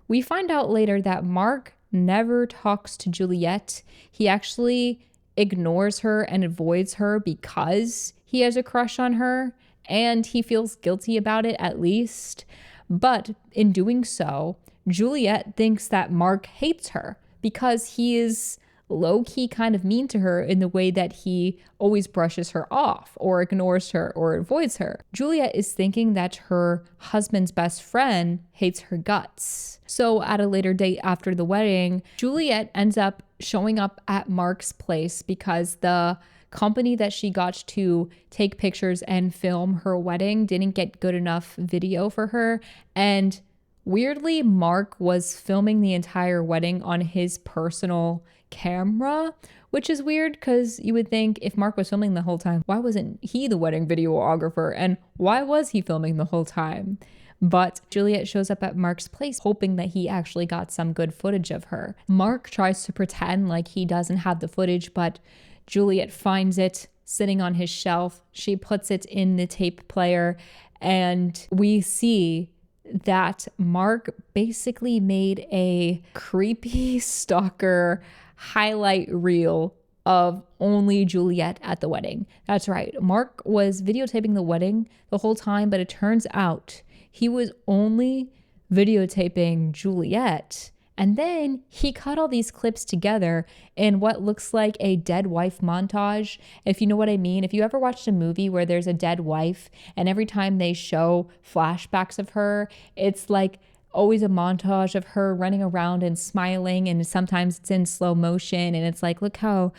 we find out later that Mark never talks to Juliet. He actually ignores her and avoids her because he has a crush on her, and he feels guilty about it, at least. But in doing so, Juliet thinks that Mark hates her because he is low-key kind of mean to her in the way that he always brushes her off or ignores her or avoids her. Juliet is thinking that her husband's best friend hates her guts. So at a later date after the wedding, Juliet ends up showing up at Mark's place because the company that she got to take pictures and film her wedding didn't get good enough video for her. And weirdly, Mark was filming the entire wedding on his personal camera, which is weird because you would think if Mark was filming the whole time, why wasn't he the wedding videographer, and why was he filming the whole time? But Juliet shows up at Mark's place hoping that he actually got some good footage of her. Mark tries to pretend like he doesn't have the footage, but Juliet finds it sitting on his shelf. She puts it in the tape player, and we see that Mark basically made a creepy stalker highlight reel of only Juliet at the wedding. That's right. Mark was videotaping the wedding the whole time, but it turns out he was only videotaping Juliet. And then he cut all these clips together in what looks like a dead wife montage. If you know what I mean, if you ever watched a movie where there's a dead wife and every time they show flashbacks of her, it's like always a montage of her running around and smiling, and sometimes it's in slow motion and it's like, look how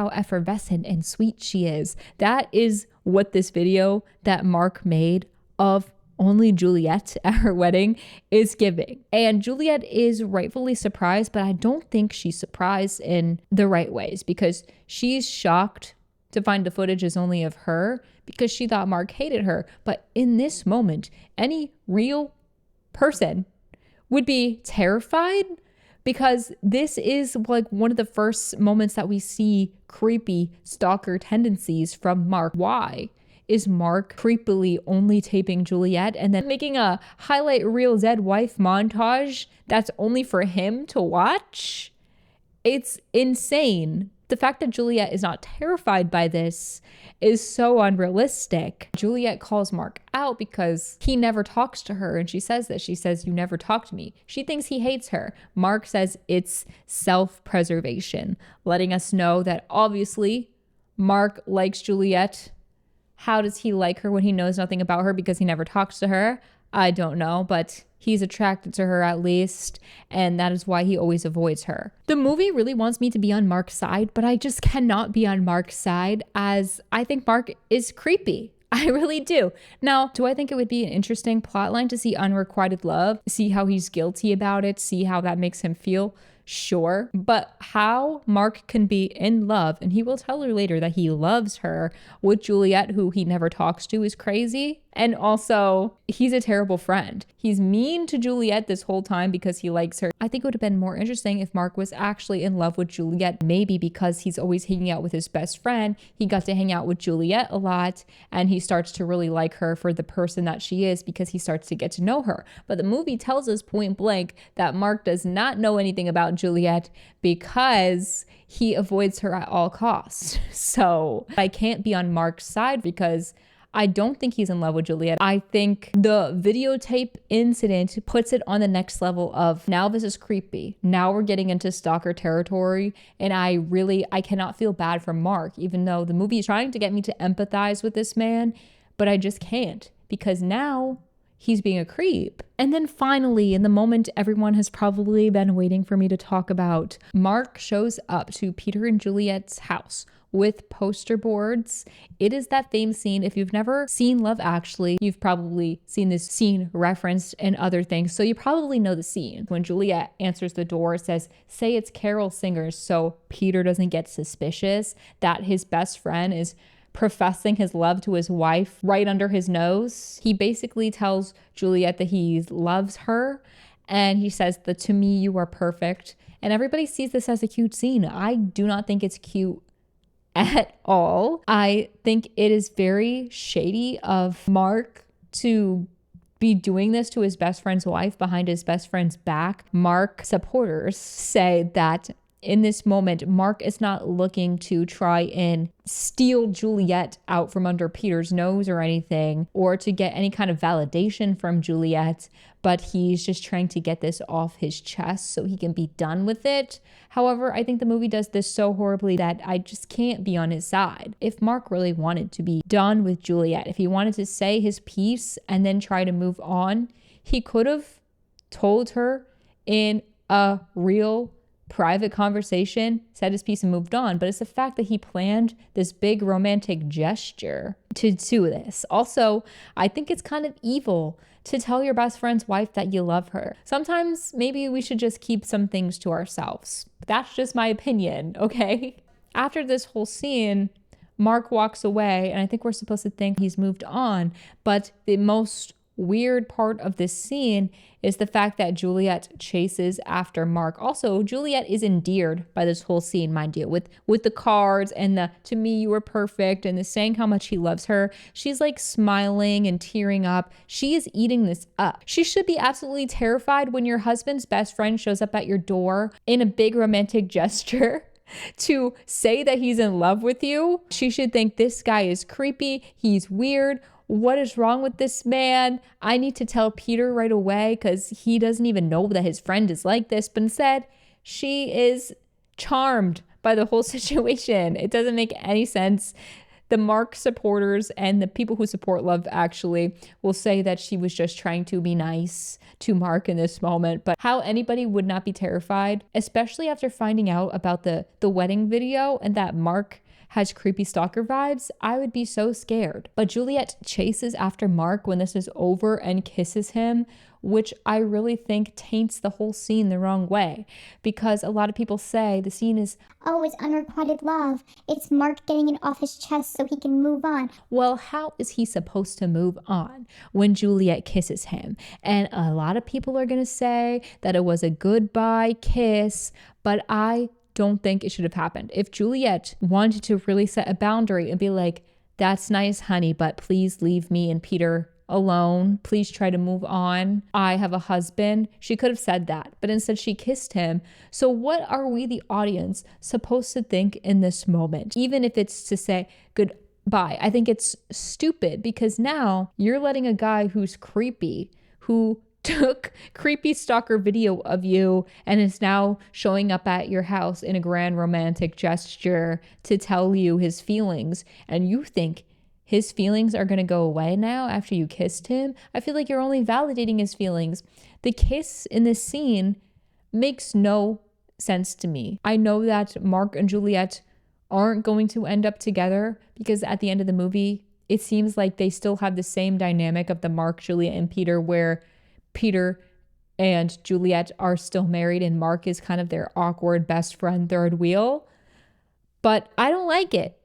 effervescent and sweet she is. That is what this video that Mark made of only Juliet at her wedding is giving. And Juliet is rightfully surprised, but I don't think she's surprised in the right ways, because she's shocked to find the footage is only of her because she thought Mark hated her. But in this moment, any real person would be terrified, because this is like one of the first moments that we see creepy stalker tendencies from Mark. Why is Mark creepily only taping Juliet and then making a highlight reel dead wife montage that's only for him to watch? It's insane The fact that Juliet is not terrified by this is so unrealistic. Juliet calls Mark out because he never talks to her, and she says that. She says, "You never talk to me." She thinks he hates her. Mark says it's self-preservation, letting us know that obviously Mark likes Juliet. How does he like her when he knows nothing about her because he never talks to her? I don't know, but he's attracted to her at least, and that is why he always avoids her. The movie really wants me to be on Mark's side, but I just cannot be on Mark's side, as I think Mark is creepy. I really do. Now, do I think it would be an interesting plotline to see unrequited love, see how he's guilty about it, see how that makes him feel? Sure. But how Mark can be in love, and he will tell her later that he loves her, with Juliet, who he never talks to, is crazy. And also, he's a terrible friend. He's mean to Juliet this whole time because he likes her. I think it would have been more interesting if Mark was actually in love with Juliet, maybe because he's always hanging out with his best friend. He got to hang out with Juliet a lot, and he starts to really like her for the person that she is because he starts to get to know her. But the movie tells us point blank that Mark does not know anything about Juliet because he avoids her at all costs. So I can't be on Mark's side because I don't think he's in love with Juliet. I think the videotape incident puts it on the next level of, now this is creepy. Now we're getting into stalker territory, and I cannot feel bad for Mark, even though the movie is trying to get me to empathize with this man, but I just can't, because now he's being a creep. And then finally, in the moment everyone has probably been waiting for me to talk about, Mark shows up to Peter and Juliet's house with poster boards. It is that famous scene. If you've never seen Love Actually, you've probably seen this scene referenced in other things, so you probably know the scene. When Juliet answers the door, it says, "Say it's Carol Singers," so Peter doesn't get suspicious that his best friend is professing his love to his wife right under his nose. He basically tells Juliet that he loves her, and he says that, "To me, you are perfect." And everybody sees this as a cute scene. I do not think it's cute at all. I think it is very shady of Mark to be doing this to his best friend's wife behind his best friend's back. Mark supporters say that in this moment, Mark is not looking to try and steal Juliet out from under Peter's nose or anything, or to get any kind of validation from Juliet, but he's just trying to get this off his chest so he can be done with it. However, I think the movie does this so horribly that I just can't be on his side. If Mark really wanted to be done with Juliet, if he wanted to say his piece and then try to move on, he could have told her in a real private conversation, said his piece and moved on. But it's the fact that he planned this big romantic gesture to do this. Also, I think it's kind of evil to tell your best friend's wife that you love her. Sometimes maybe we should just keep some things to ourselves. That's just my opinion, okay? After this whole scene, Mark walks away, and I think we're supposed to think he's moved on. But the most weird part of this scene is the fact that Juliet chases after Mark. Also, Juliet is endeared by this whole scene, mind you, with the cards and the "to me you were perfect" and the saying how much he loves her. She's like smiling and tearing up. She is eating this up. She should be absolutely terrified when your husband's best friend shows up at your door in a big romantic gesture to say that he's in love with you. She should think, this guy is creepy, he's weird. What is wrong with this man? I need to tell Peter right away because he doesn't even know that his friend is like this. But instead, she is charmed by the whole situation. It doesn't make any sense. The Mark supporters and the people who support Love Actually will say that she was just trying to be nice to Mark in this moment. But how anybody would not be terrified, especially after finding out about the wedding video and that Mark has creepy stalker vibes, I would be so scared. But Juliet chases after Mark when this is over and kisses him, which I really think taints the whole scene the wrong way, because a lot of people say the scene is, oh, it's unrequited love. It's Mark getting it off his chest so he can move on. Well, how is he supposed to move on when Juliet kisses him? And a lot of people are gonna say that it was a goodbye kiss, but I don't think it should have happened. If Juliet wanted to really set a boundary and be like, "That's nice, honey, but please leave me and Peter alone. Please try to move on. I have a husband. She could have said that, but instead she kissed him. So what are we, the audience, supposed to think in this moment? Even if it's to say goodbye, I think it's stupid because now you're letting a guy who's creepy, who took creepy stalker video of you and is now showing up at your house in a grand romantic gesture to tell you his feelings, and you think his feelings are going to go away now after you kissed him. I feel like you're only validating his feelings. The kiss in this scene makes no sense to me. I know that Mark and Juliet aren't going to end up together because at the end of the movie, it seems like they still have the same dynamic of the Mark, Juliet, and Peter, where Peter and Juliet are still married and Mark is kind of their awkward best friend third wheel. But I don't like it.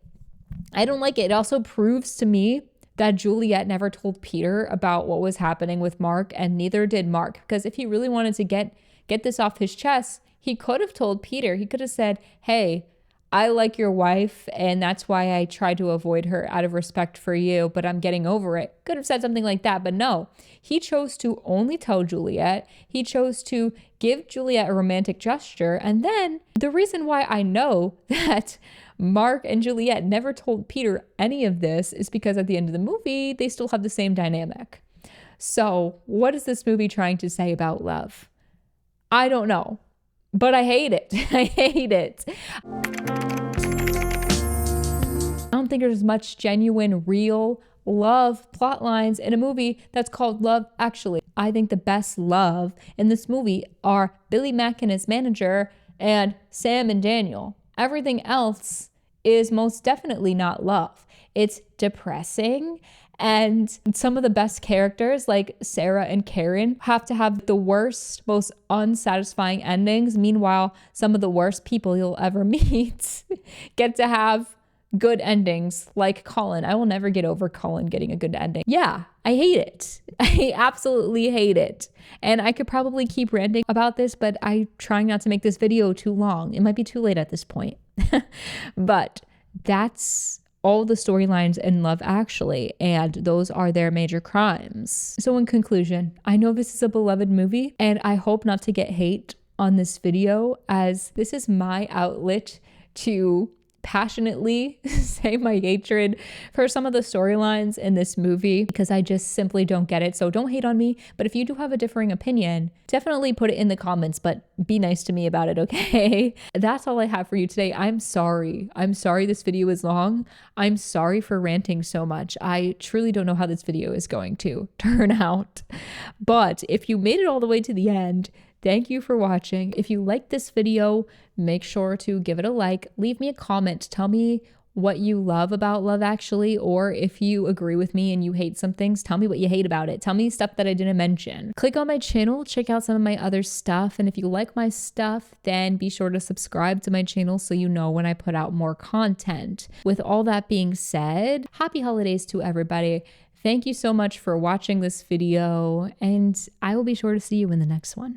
I don't like it. It also proves to me that Juliet never told Peter about what was happening with Mark, and neither did Mark. Because if he really wanted to get this off his chest, he could have told Peter. He could have said, hey, I like your wife, and that's why I tried to avoid her out of respect for you, but I'm getting over it. Could have said something like that, but no. He chose to only tell Juliet. He chose to give Juliet a romantic gesture. And then the reason why I know that Mark and Juliet never told Peter any of this is because at the end of the movie, they still have the same dynamic. So what is this movie trying to say about love? I don't know, but I hate it. I hate it. I don't think there's much genuine, real love plot lines in a movie that's called Love Actually. I think the best love in this movie are Billy Mack and his manager and Sam and Daniel. Everything else is most definitely not love. It's depressing. And some of the best characters, like Sarah and Karen, have to have the worst, most unsatisfying endings. Meanwhile, some of the worst people you'll ever meet get to have good endings, like Colin. I will never get over Colin getting a good ending. Yeah, I hate it. I absolutely hate it. And I could probably keep ranting about this, but I'm trying not to make this video too long. It might be too late at this point. But that's all the storylines in Love Actually, and those are their major crimes. So in conclusion, I know this is a beloved movie, and I hope not to get hate on this video, as this is my outlet to passionately say my hatred for some of the storylines in this movie, because I just simply don't get it. So don't hate on me, but if you do have a differing opinion, definitely put it in the comments, but be nice to me about it, okay? That's all I have for you today. I'm sorry this video is long. I'm sorry for ranting so much. I truly don't know how this video is going to turn out, but if you made it all the way to the end, thank you for watching. If you liked this video, make sure to give it a like, leave me a comment, tell me what you love about Love Actually, or if you agree with me and you hate some things, tell me what you hate about it. Tell me stuff that I didn't mention. Click on my channel, check out some of my other stuff, and if you like my stuff, then be sure to subscribe to my channel so you know when I put out more content. With all that being said, happy holidays to everybody. Thank you so much for watching this video, and I will be sure to see you in the next one.